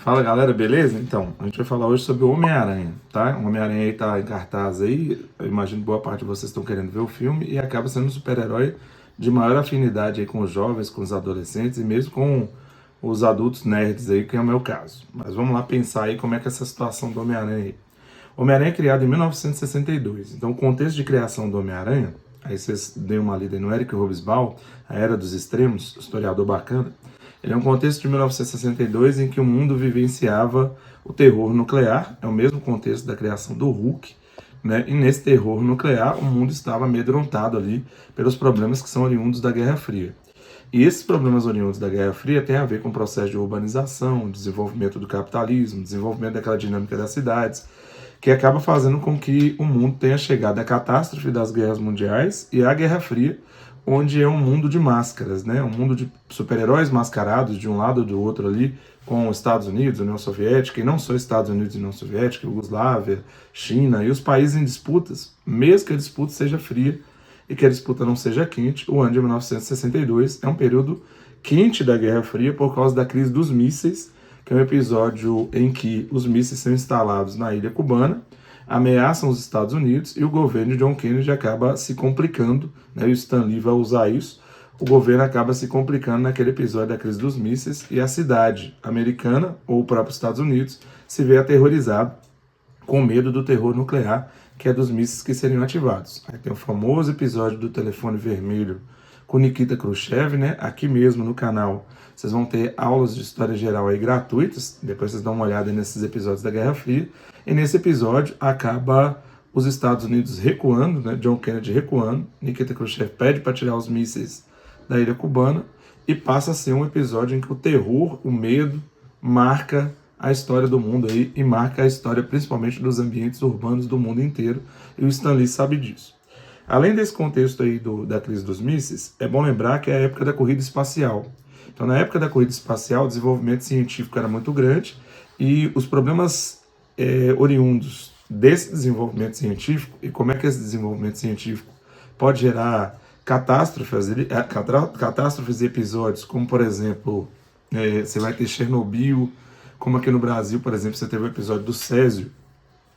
Fala galera, beleza? Então, a gente vai falar hoje sobre o Homem-Aranha, tá? O Homem-Aranha aí tá em cartaz aí, eu imagino que boa parte de vocês estão querendo ver o filme e acaba sendo um super-herói de maior afinidade aí com os jovens, com os adolescentes e mesmo com os adultos nerds aí, que é o meu caso. Mas vamos lá pensar aí como é que é essa situação do Homem-Aranha aí. O Homem-Aranha é criado em 1962, então o contexto de criação do Homem-Aranha, aí vocês deem uma lida no Eric Hobsbawm, A Era dos Extremos, historiador bacana. Ele é um contexto de 1962 em que o mundo vivenciava o terror nuclear, é o mesmo contexto da criação do Hulk, né? E nesse terror nuclear o mundo estava amedrontado ali pelos problemas que são oriundos da Guerra Fria. E esses problemas oriundos da Guerra Fria têm a ver com o processo de urbanização, desenvolvimento do capitalismo, desenvolvimento daquela dinâmica das cidades, que acaba fazendo com que o mundo tenha chegado à catástrofe das guerras mundiais e à Guerra Fria, onde é um mundo de máscaras, né? Um mundo de super-heróis mascarados de um lado ou do outro ali, com os Estados Unidos, União Soviética, e não só Estados Unidos e União Soviética, Iugoslávia, China, e os países em disputas, mesmo que a disputa seja fria e que a disputa não seja quente, o ano de 1962 é um período quente da Guerra Fria por causa da crise dos mísseis, que é um episódio em que os mísseis são instalados na ilha cubana, ameaçam os Estados Unidos e o governo de John Kennedy acaba se complicando, né, e o Stan Lee vai usar isso, o governo acaba se complicando naquele episódio da crise dos mísseis e a cidade americana, ou o próprio Estados Unidos, se vê aterrorizado com medo do terror nuclear, que é dos mísseis que seriam ativados. Aí tem o famoso episódio do telefone vermelho com Nikita Khrushchev, né? Aqui mesmo no canal vocês vão ter aulas de história geral aí gratuitas, depois vocês dão uma olhada nesses episódios da Guerra Fria, e nesse episódio acaba os Estados Unidos recuando, né? John Kennedy recuando, Nikita Khrushchev pede para tirar os mísseis da ilha cubana, e passa a ser um episódio em que o terror, o medo, marca a história do mundo aí e marca a história principalmente dos ambientes urbanos do mundo inteiro, e o Stan Lee sabe disso. Além desse contexto aí da crise dos mísseis, é bom lembrar que é a época da corrida espacial. Então, na época da corrida espacial, o desenvolvimento científico era muito grande e os problemas oriundos desse desenvolvimento científico e como é que esse desenvolvimento científico pode gerar catástrofes e episódios, como, por exemplo, você vai ter Chernobyl, como aqui no Brasil, por exemplo, você teve o episódio do Césio,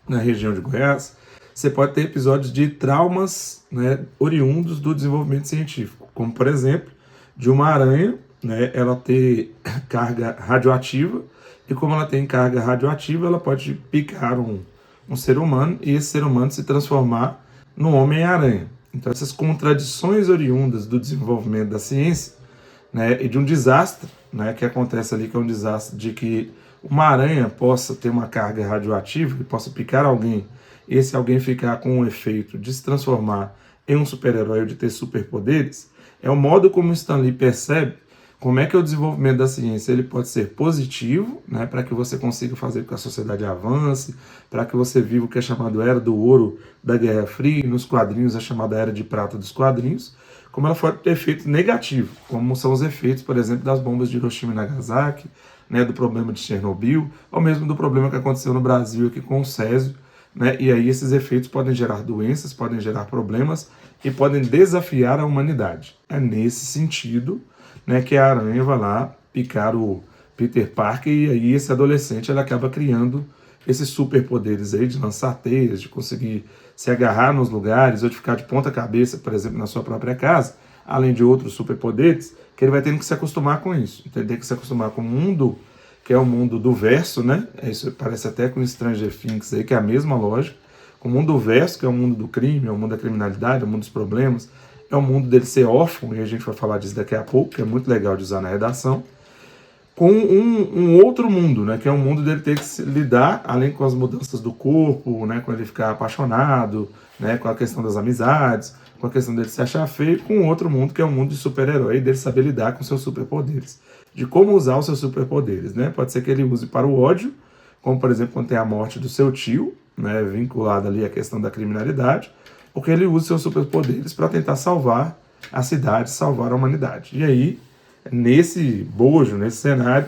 na região de Goiás, você pode ter episódios de traumas, né, oriundos do desenvolvimento científico, como, por exemplo, de uma aranha, né, ela ter carga radioativa, e como ela tem carga radioativa, ela pode picar um ser humano, e esse ser humano se transformar no Homem-Aranha. Então, essas contradições oriundas do desenvolvimento da ciência, né, e de um desastre, né, que acontece ali, que é um desastre de que uma aranha possa ter uma carga radioativa, que possa picar alguém, e esse alguém ficar com o efeito de se transformar em um super-herói ou de ter superpoderes, é o modo como o Stan Lee percebe como é que o desenvolvimento da ciência ele pode ser positivo, né, para que você consiga fazer com que a sociedade avance, para que você viva o que é chamado Era do Ouro da Guerra Fria, e nos quadrinhos é chamada Era de Prata dos quadrinhos, como ela pode ter efeito negativo, como são os efeitos, por exemplo, das bombas de Hiroshima e Nagasaki, né, do problema de Chernobyl, ou mesmo do problema que aconteceu no Brasil aqui com o Césio, né, e aí esses efeitos podem gerar doenças, podem gerar problemas e podem desafiar a humanidade. É nesse sentido, né, que a aranha vai lá picar o Peter Parker e aí esse adolescente ele acaba criando esses superpoderes aí de lançar teias, de conseguir se agarrar nos lugares ou de ficar de ponta cabeça, por exemplo, na sua própria casa, além de outros superpoderes, que ele vai tendo que se acostumar com isso. Então ele tem que se acostumar com o mundo, que é o mundo do verso, né? Isso parece até com Stranger Things aí, que é a mesma lógica. Com o mundo do verso, que é o mundo do crime, é o mundo da criminalidade, é o mundo dos problemas, é o mundo dele ser órfão, e a gente vai falar disso daqui a pouco, que é muito legal de usar na redação, com um outro mundo, né, que é um mundo dele ter que se lidar, além com as mudanças do corpo, né, com ele ficar apaixonado, né, com a questão das amizades, com a questão dele se achar feio, com outro mundo, que é um mundo de super-herói, dele saber lidar com seus superpoderes, de como usar os seus superpoderes, né, pode ser que ele use para o ódio, como por exemplo quando tem a morte do seu tio, né, vinculada ali à questão da criminalidade, ou que ele use seus superpoderes para tentar salvar a cidade, salvar a humanidade. E aí, nesse bojo, nesse cenário,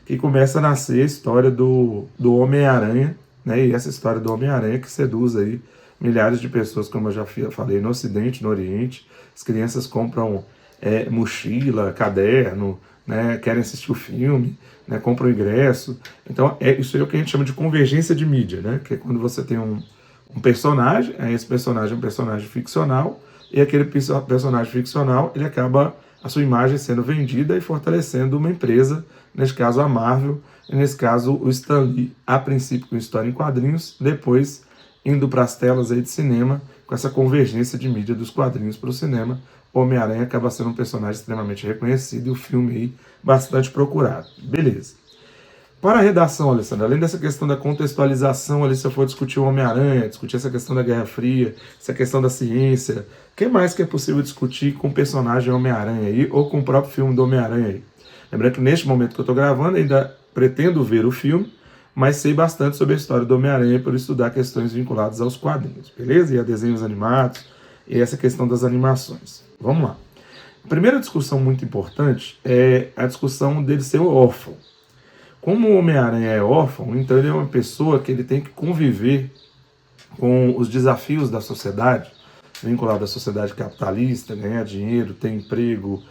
que começa a nascer a história do Homem-Aranha, né? E essa história do Homem-Aranha que seduz aí milhares de pessoas, como eu já falei, no Ocidente, no Oriente. As crianças compram mochila, caderno, né, querem assistir o filme, né, compram o ingresso. Então, isso é o que a gente chama de convergência de mídia, né, que é quando você tem um personagem, aí esse personagem é um personagem ficcional, e aquele personagem ficcional, ele acaba a sua imagem sendo vendida e fortalecendo uma empresa, nesse caso a Marvel, e nesse caso o Stan Lee, a princípio com história em quadrinhos, depois indo para as telas aí de cinema, com essa convergência de mídia dos quadrinhos para o cinema. O Homem-Aranha acaba sendo um personagem extremamente reconhecido e o filme aí bastante procurado. Beleza. Para a redação, Alessandra, além dessa questão da contextualização, ali, se eu for discutir o Homem-Aranha, discutir essa questão da Guerra Fria, essa questão da ciência, o que mais que é possível discutir com o personagem Homem-Aranha aí, ou com o próprio filme do Homem-Aranha aí? Lembrando que neste momento que eu estou gravando, ainda pretendo ver o filme, mas sei bastante sobre a história do Homem-Aranha por estudar questões vinculadas aos quadrinhos, beleza? E a desenhos animados, e essa questão das animações. Vamos lá. A primeira discussão muito importante é a discussão dele ser órfão. Como o Homem-Aranha é órfão, então ele é uma pessoa que ele tem que conviver com os desafios da sociedade, vinculado à sociedade capitalista, ganhar dinheiro, ter emprego,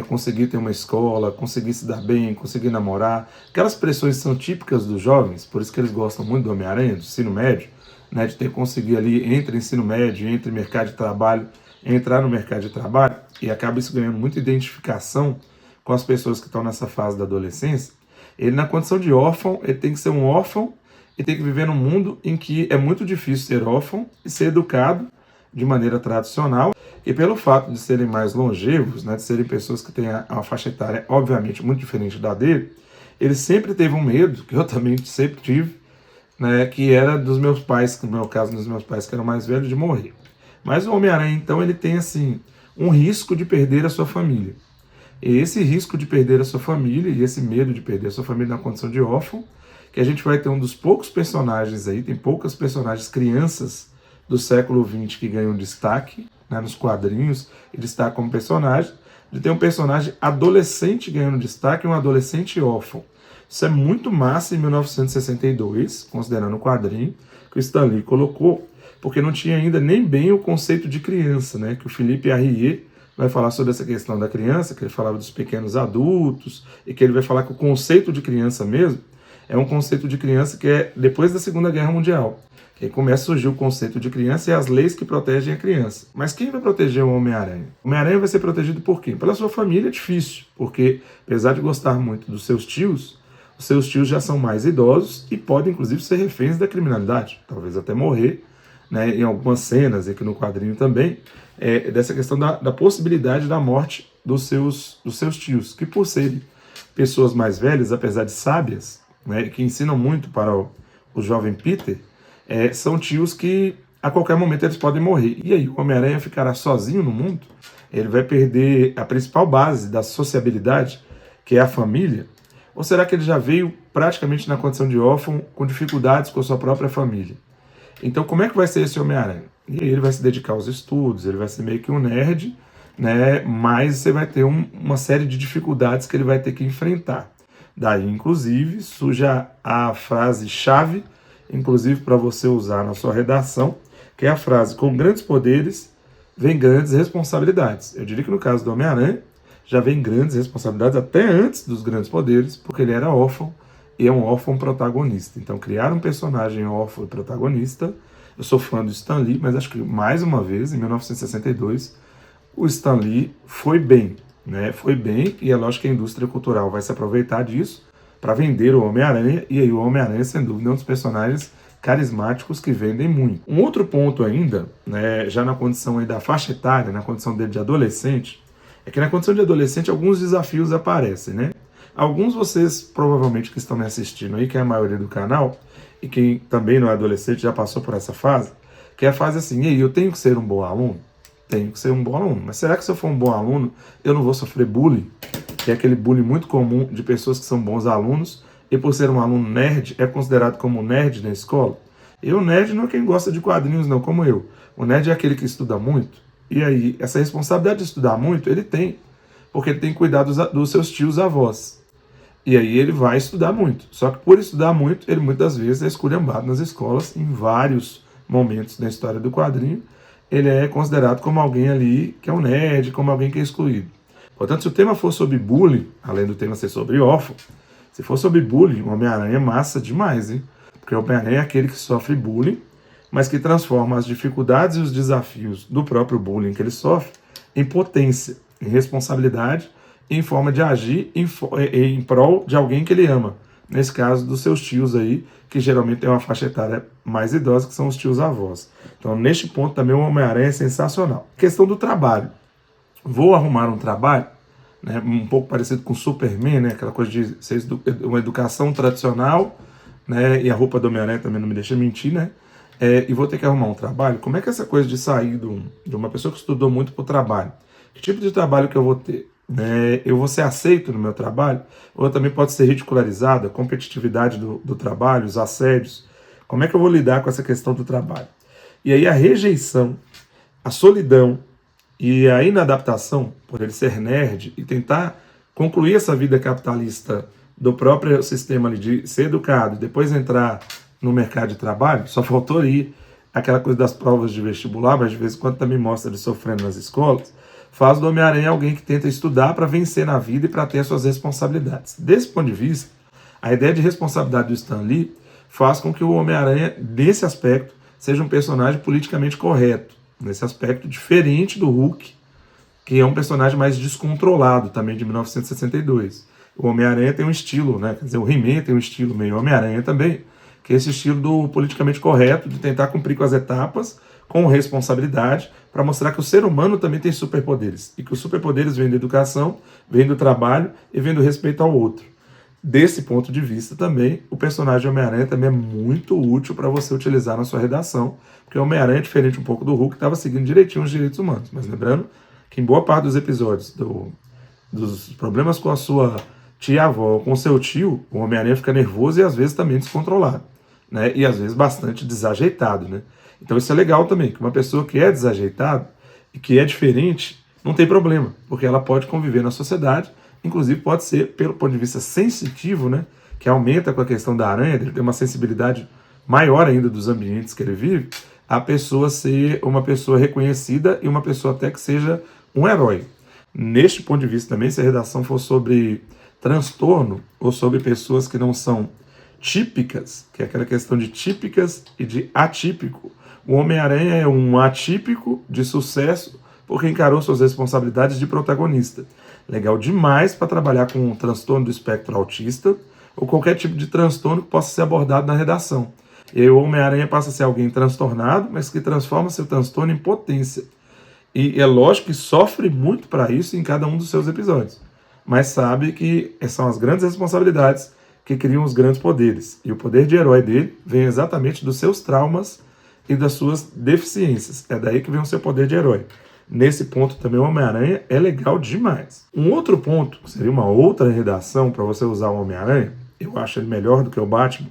conseguir ter uma escola, conseguir se dar bem, conseguir namorar. Aquelas pressões são típicas dos jovens, por isso que eles gostam muito do Homem-Aranha, do ensino médio, né, de ter que conseguir ali, entre ensino médio, entre mercado de trabalho, entrar no mercado de trabalho, e acaba isso ganhando muita identificação com as pessoas que estão nessa fase da adolescência. Ele, na condição de órfão, ele tem que ser um órfão e tem que viver num mundo em que é muito difícil ser órfão e ser educado de maneira tradicional. E pelo fato de serem mais longevos, né, de serem pessoas que têm uma faixa etária, obviamente, muito diferente da dele, ele sempre teve um medo, que eu também sempre tive, né, que era dos meus pais, no meu caso, dos meus pais que eram mais velhos, de morrer. Mas o Homem-Aranha, então, ele tem, assim, um risco de perder a sua família. E esse risco de perder a sua família e esse medo de perder a sua família na condição de órfão, que a gente vai ter um dos poucos personagens aí, tem poucas personagens crianças do século XX que ganham destaque, né, nos quadrinhos, e destaque como personagem, de ter um personagem adolescente ganhando destaque e um adolescente órfão. Isso é muito massa em 1962, considerando o quadrinho que o Stan Lee colocou, porque não tinha ainda nem bem o conceito de criança, né, que o Philippe Arrier vai falar sobre essa questão da criança, que ele falava dos pequenos adultos, e que ele vai falar que o conceito de criança mesmo é um conceito de criança que é depois da Segunda Guerra Mundial. Que aí começa a surgir o conceito de criança e as leis que protegem a criança. Mas quem vai proteger o Homem-Aranha? O Homem-Aranha vai ser protegido por quem? Pela sua família é difícil, porque apesar de gostar muito dos seus tios, os seus tios já são mais idosos e podem inclusive ser reféns da criminalidade, talvez até morrer, né, em algumas cenas, aqui no quadrinho também, dessa questão da possibilidade da morte dos seus tios, que por serem pessoas mais velhas, apesar de sábias, né, que ensinam muito para o jovem Peter, são tios que a qualquer momento eles podem morrer. E aí o Homem-Aranha ficará sozinho no mundo? Ele vai perder a principal base da sociabilidade, que é a família? Ou será que ele já veio praticamente na condição de órfão, com dificuldades com a sua própria família? Então como é que vai ser esse Homem-Aranha? E aí ele vai se dedicar aos estudos, ele vai ser meio que um nerd, né? Mas você vai ter uma série de dificuldades que ele vai ter que enfrentar. Daí, inclusive, surge a frase-chave, inclusive para você usar na sua redação, que é a frase: com grandes poderes vem grandes responsabilidades. Eu diria que no caso do Homem-Aranha, já vem grandes responsabilidades até antes dos grandes poderes, porque ele era órfão e é um órfão protagonista. Então, criar um personagem órfão e protagonista, eu sou fã do Stan Lee, mas acho que, mais uma vez, em 1962, o Stan Lee foi bem, né? Foi bem, e é lógico que a indústria cultural vai se aproveitar disso para vender o Homem-Aranha, e aí o Homem-Aranha, sem dúvida, é um dos personagens carismáticos que vendem muito. Um outro ponto ainda, né, já na condição aí da faixa etária, na condição dele de adolescente, é que na condição de adolescente alguns desafios aparecem, né? Alguns vocês, provavelmente, que estão me assistindo aí, que é a maioria do canal, e quem também não é adolescente já passou por essa fase, que é a fase assim: e aí, eu tenho que ser um bom aluno? Tenho que ser um bom aluno. Mas será que se eu for um bom aluno, eu não vou sofrer bullying? Que é aquele bullying muito comum de pessoas que são bons alunos, e por ser um aluno nerd, é considerado como nerd na escola? E o nerd não é quem gosta de quadrinhos, não, como eu. O nerd é aquele que estuda muito. E aí, essa responsabilidade de estudar muito, ele tem, porque ele tem que cuidar dos seus tios avós. E aí ele vai estudar muito. Só que por estudar muito, ele muitas vezes é esculhambado nas escolas, em vários momentos da história do quadrinho. Ele é considerado como alguém ali que é um nerd, como alguém que é excluído. Portanto, se o tema for sobre bullying, além do tema ser sobre órfão, se for sobre bullying, o Homem-Aranha é massa demais, hein? Porque o Homem-Aranha é aquele que sofre bullying, mas que transforma as dificuldades e os desafios do próprio bullying que ele sofre em potência, em responsabilidade, em forma de agir em prol de alguém que ele ama. Nesse caso, dos seus tios aí, que geralmente tem uma faixa etária mais idosa, que são os tios-avós. Então, neste ponto também o Homem-Aranha é sensacional. Questão do trabalho. Vou arrumar um trabalho, né, um pouco parecido com o Superman, né, aquela coisa de ser uma educação tradicional, né, e a roupa do Homem-Aranha também não me deixa mentir, né, e vou ter que arrumar um trabalho. Como é que é essa coisa de sair de uma pessoa que estudou muito para o trabalho? Que tipo de trabalho que eu vou ter? Eu vou ser aceito no meu trabalho? Ou também pode ser ridicularizado, a competitividade do trabalho, os assédios? Como é que eu vou lidar com essa questão do trabalho? E aí a rejeição, a solidão e a inadaptação, por ele ser nerd e tentar concluir essa vida capitalista do próprio sistema de ser educado e depois entrar no mercado de trabalho, só faltou aí aquela coisa das provas de vestibular, mas de vez em quando também mostra ele sofrendo nas escolas, faz do Homem-Aranha alguém que tenta estudar para vencer na vida e para ter as suas responsabilidades. Desse ponto de vista, a ideia de responsabilidade do Stan Lee faz com que o Homem-Aranha, nesse aspecto, seja um personagem politicamente correto, nesse aspecto diferente do Hulk, que é um personagem mais descontrolado também de 1962. O Homem-Aranha tem um estilo, né? Quer dizer, o He-Man tem um estilo meio Homem-Aranha também, que é esse estilo do politicamente correto, de tentar cumprir com as etapas, com responsabilidade, para mostrar que o ser humano também tem superpoderes, e que os superpoderes vêm da educação, vêm do trabalho e vêm do respeito ao outro. Desse ponto de vista também, o personagem Homem-Aranha também é muito útil para você utilizar na sua redação, porque o Homem-Aranha é diferente um pouco do Hulk, que estava seguindo direitinho os direitos humanos. Mas lembrando que em boa parte dos episódios dos problemas com a sua tia-avó ou com o seu tio, o Homem-Aranha fica nervoso e às vezes também descontrolado, né? E às vezes bastante desajeitado, né? Então isso é legal também, que uma pessoa que é desajeitada e que é diferente, não tem problema, porque ela pode conviver na sociedade, inclusive pode ser, pelo ponto de vista sensitivo, né, que aumenta com a questão da aranha, ele tem uma sensibilidade maior ainda dos ambientes que ele vive, a pessoa ser uma pessoa reconhecida e uma pessoa até que seja um herói. Neste ponto de vista também, se a redação for sobre transtorno ou sobre pessoas que não são típicas, que é aquela questão de típicas e de atípico, o Homem-Aranha é um atípico de sucesso porque encarou suas responsabilidades de protagonista. Legal demais para trabalhar com um transtorno do espectro autista ou qualquer tipo de transtorno que possa ser abordado na redação. E aí o Homem-Aranha passa a ser alguém transtornado, mas que transforma seu transtorno em potência. E é lógico que sofre muito para isso em cada um dos seus episódios, mas sabe que são as grandes responsabilidades que criam os grandes poderes. E o poder de herói dele vem exatamente dos seus traumas e das suas deficiências. É daí que vem o seu poder de herói. Nesse ponto também o Homem-Aranha é legal demais. Um outro ponto, que seria uma outra redação para você usar o Homem-Aranha, eu acho ele melhor do que o Batman,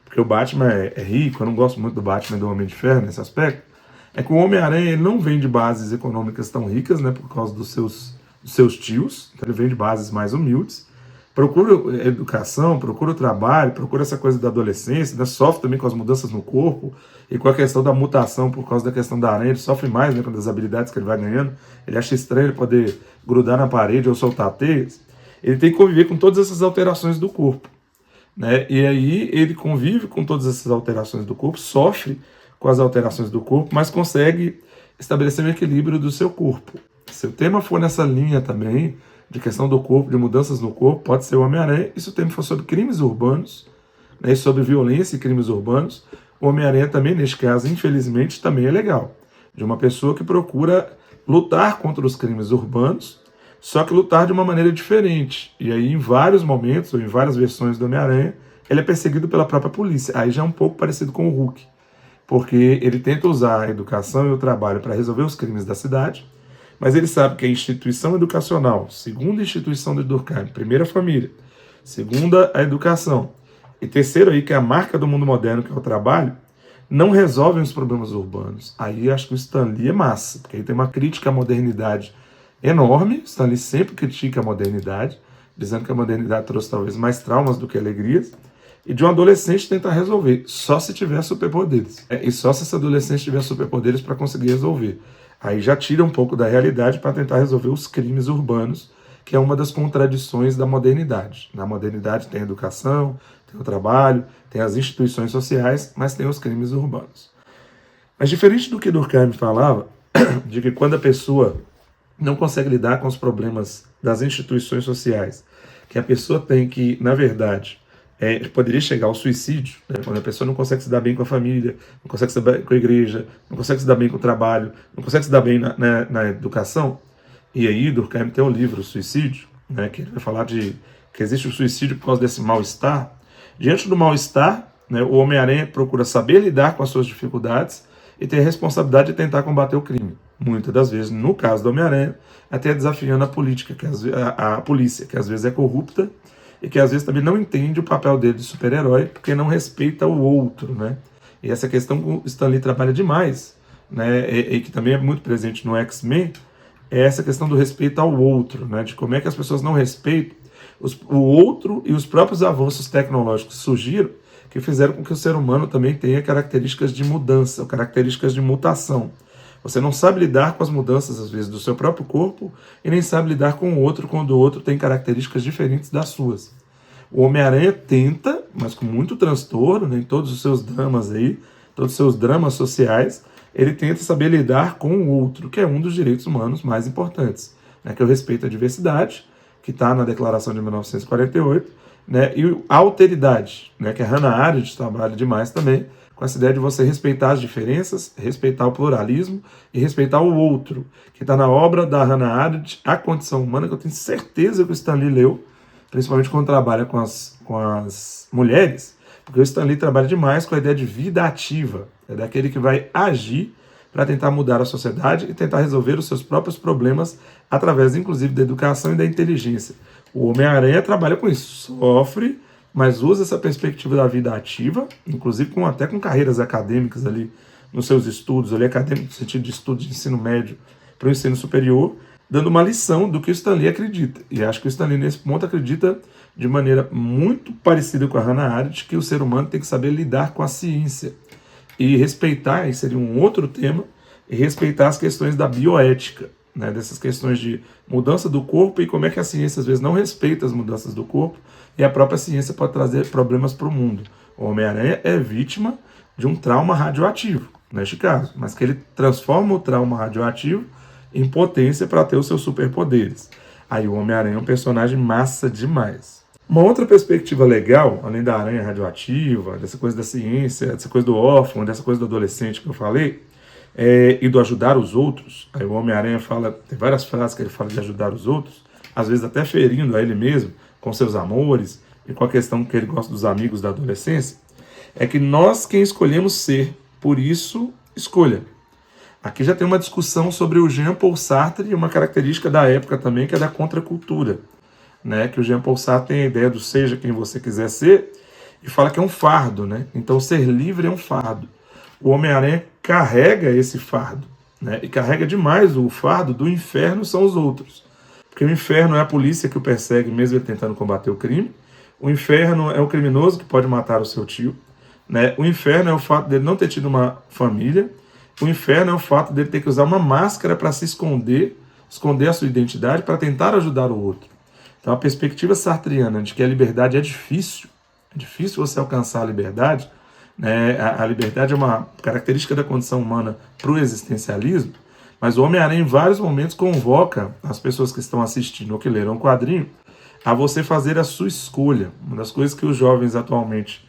porque o Batman é rico, eu não gosto muito do Batman e do Homem de Ferro nesse aspecto, é que o Homem-Aranha ele não vem de bases econômicas tão ricas, né, por causa dos seus tios, então ele vem de bases mais humildes, procura educação, procura o trabalho, procura essa coisa da adolescência, né? Sofre também com as mudanças no corpo e com a questão da mutação por causa da questão da aranha, ele sofre mais, né, com as habilidades que ele vai ganhando, ele acha estranho ele poder grudar na parede ou soltar teias, ele tem que conviver com todas essas alterações do corpo, né? E aí ele convive com todas essas alterações do corpo, sofre com as alterações do corpo, mas consegue estabelecer um equilíbrio do seu corpo. Se o tema for nessa linha também, de questão do corpo, de mudanças no corpo, pode ser o Homem-Aranha. E se o tema for sobre crimes urbanos, né, sobre violência e crimes urbanos, o Homem-Aranha também, neste caso, infelizmente, também é legal. De uma pessoa que procura lutar contra os crimes urbanos, só que lutar de uma maneira diferente. E aí, em vários momentos, ou em várias versões do Homem-Aranha, ele é perseguido pela própria polícia. Aí já é um pouco parecido com o Hulk, porque ele tenta usar a educação e o trabalho para resolver os crimes da cidade, mas ele sabe que a instituição educacional, segunda instituição de Durkheim, primeira família, segunda a educação, e terceiro aí que é a marca do mundo moderno, que é o trabalho, não resolvem os problemas urbanos. Aí acho que o Stan Lee é massa, porque aí tem uma crítica à modernidade enorme. Stan Lee sempre critica a modernidade, dizendo que a modernidade trouxe talvez mais traumas do que alegrias, e de um adolescente tentar resolver, só se tiver superpoderes. E só se esse adolescente tiver superpoderes para conseguir resolver. Aí já tira um pouco da realidade para tentar resolver os crimes urbanos que é uma das contradições da modernidade. Na modernidade tem a educação, tem o trabalho, tem as instituições sociais, mas tem os crimes urbanos. Mas diferente do que Durkheim falava, de que quando a pessoa não consegue lidar com os problemas das instituições sociais, que a pessoa tem que, na verdade, poderia chegar ao suicídio, né? Quando a pessoa não consegue se dar bem com a família, não consegue se dar bem com a igreja, não consegue se dar bem com o trabalho, não consegue se dar bem na educação. E aí Durkheim tem um livro, o Suicídio, né, que ele vai falar de que existe o suicídio por causa desse mal-estar. Diante do mal-estar, né, o Homem-Aranha procura saber lidar com as suas dificuldades e ter a responsabilidade de tentar combater o crime. Muitas das vezes, no caso do Homem-Aranha, até desafiando a política, a polícia, que às vezes é corrupta e que às vezes também não entende o papel dele de super-herói, porque não respeita o outro, né? E essa questão que o Stan Lee trabalha demais, né, e que também é muito presente no X-Men, é essa questão do respeito ao outro, né, de como é que as pessoas não respeitam o outro e os próprios avanços tecnológicos que surgiram, que fizeram com que o ser humano também tenha características de mudança, características de mutação. Você não sabe lidar com as mudanças, às vezes, do seu próprio corpo e nem sabe lidar com o outro quando o outro tem características diferentes das suas. O Homem-Aranha tenta, mas com muito transtorno, né, em todos os seus dramas aí, todos os seus dramas sociais, ele tenta saber lidar com o outro, que é um dos direitos humanos mais importantes, né, que é o respeito à diversidade, que está na Declaração de 1948, né, e a alteridade, né, que a Hannah Arendt trabalha demais também, com essa ideia de você respeitar as diferenças, respeitar o pluralismo e respeitar o outro, que está na obra da Hannah Arendt, A Condição Humana, que eu tenho certeza que o Stan Lee leu, principalmente quando trabalha com as mulheres, porque o Stan Lee trabalha demais com a ideia de vida ativa, é daquele que vai agir para tentar mudar a sociedade e tentar resolver os seus próprios problemas através, inclusive, da educação e da inteligência. O Homem-Aranha trabalha com isso, sofre, mas usa essa perspectiva da vida ativa, inclusive até com carreiras acadêmicas ali nos seus estudos, ali acadêmico no sentido de estudo de ensino médio para o ensino superior, dando uma lição do que o Stan Lee acredita. E acho que o Stan Lee, nesse ponto, acredita de maneira muito parecida com a Hannah Arendt, que o ser humano tem que saber lidar com a ciência e respeitar, e seria um outro tema, e respeitar as questões da bioética, né, dessas questões de mudança do corpo e como é que a ciência às vezes não respeita as mudanças do corpo e a própria ciência pode trazer problemas para o mundo. O Homem-Aranha é vítima de um trauma radioativo, neste caso, mas que ele transforma o trauma radioativo em potência para ter os seus superpoderes. Aí o Homem-Aranha é um personagem massa demais. Uma outra perspectiva legal, além da aranha radioativa, dessa coisa da ciência, dessa coisa do órfão, dessa coisa do adolescente que eu falei, e do ajudar os outros. Aí o Homem-Aranha fala, tem várias frases que ele fala de ajudar os outros, às vezes até ferindo a ele mesmo, com seus amores, e com a questão que ele gosta dos amigos da adolescência, é que nós quem escolhemos ser, por isso, escolha. Aqui já tem uma discussão sobre o Jean-Paul Sartre e uma característica da época também, que é da contracultura, né? Que o Jean-Paul Sartre tem a ideia do seja quem você quiser ser, e fala que é um fardo, né? Então ser livre é um fardo. O Homem-Aranha carrega esse fardo, né? E carrega demais o fardo do inferno são os outros. Porque o inferno é a polícia que o persegue, mesmo ele tentando combater o crime. O inferno é o criminoso que pode matar o seu tio, né? O inferno é o fato dele não ter tido uma família. O inferno é o fato dele ter que usar uma máscara para se esconder a sua identidade, para tentar ajudar o outro. Então a perspectiva sartriana de que a liberdade é difícil você alcançar a liberdade, né? A liberdade é uma característica da condição humana para o existencialismo, mas o Homem-Aranha em vários momentos convoca as pessoas que estão assistindo ou que leram o quadrinho a você fazer a sua escolha. Uma das coisas que os jovens atualmente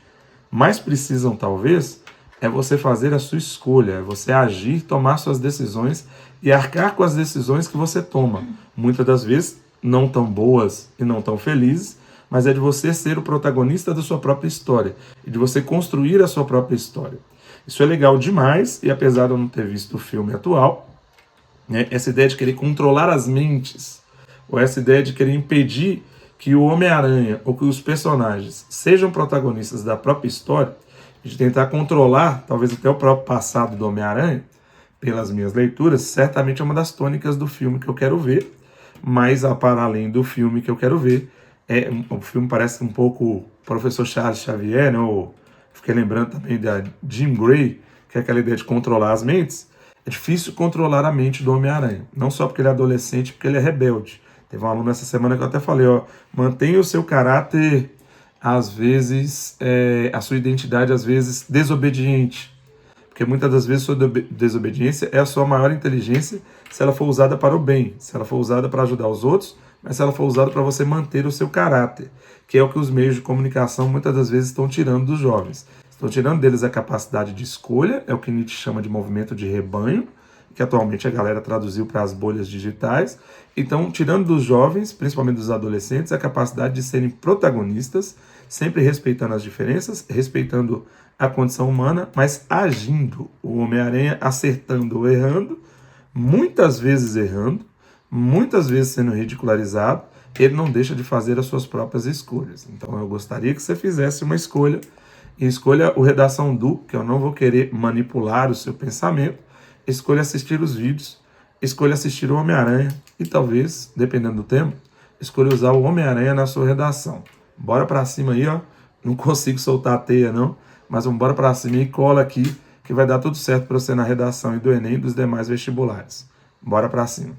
mais precisam, talvez, é você fazer a sua escolha, é você agir, tomar suas decisões e arcar com as decisões que você toma. Muitas das vezes não tão boas e não tão felizes, mas é de você ser o protagonista da sua própria história e de você construir a sua própria história. Isso é legal demais, e apesar de eu não ter visto o filme atual, né, essa ideia de querer controlar as mentes, ou essa ideia de querer impedir que o Homem-Aranha ou que os personagens sejam protagonistas da própria história, de tentar controlar, talvez até o próprio passado do Homem-Aranha, pelas minhas leituras, certamente é uma das tônicas do filme que eu quero ver, mas para além do filme que eu quero ver, o filme parece um pouco Professor Charles Xavier, né? Fiquei lembrando também da Jim Gray, que é aquela ideia de controlar as mentes. É difícil controlar a mente do Homem-Aranha, não só porque ele é adolescente, porque ele é rebelde. Teve um aluno essa semana que eu até falei, ó, mantenha o seu caráter, às vezes, a sua identidade, às vezes, desobediente. Porque muitas das vezes sua desobediência é a sua maior inteligência se ela for usada para o bem, se ela for usada para ajudar os outros, mas se ela for usada para você manter o seu caráter, que é o que os meios de comunicação muitas das vezes estão tirando dos jovens. Estão tirando deles a capacidade de escolha, é o que Nietzsche chama de movimento de rebanho, que atualmente a galera traduziu para as bolhas digitais. Então, tirando dos jovens, principalmente dos adolescentes, a capacidade de serem protagonistas, sempre respeitando as diferenças, respeitando a condição humana, mas agindo. O Homem-Aranha acertando ou errando, muitas vezes errando, muitas vezes sendo ridicularizado, ele não deixa de fazer as suas próprias escolhas. Então eu gostaria que você fizesse uma escolha, e escolha o Redação Du, que eu não vou querer manipular o seu pensamento, escolha assistir os vídeos, escolha assistir o Homem-Aranha, e talvez, dependendo do tempo, escolha usar o Homem-Aranha na sua redação. Bora pra cima aí, ó. Não consigo soltar a teia, não, mas vamos embora pra cima e cola aqui, que vai dar tudo certo para você na redação e do Enem e dos demais vestibulares. Bora pra cima.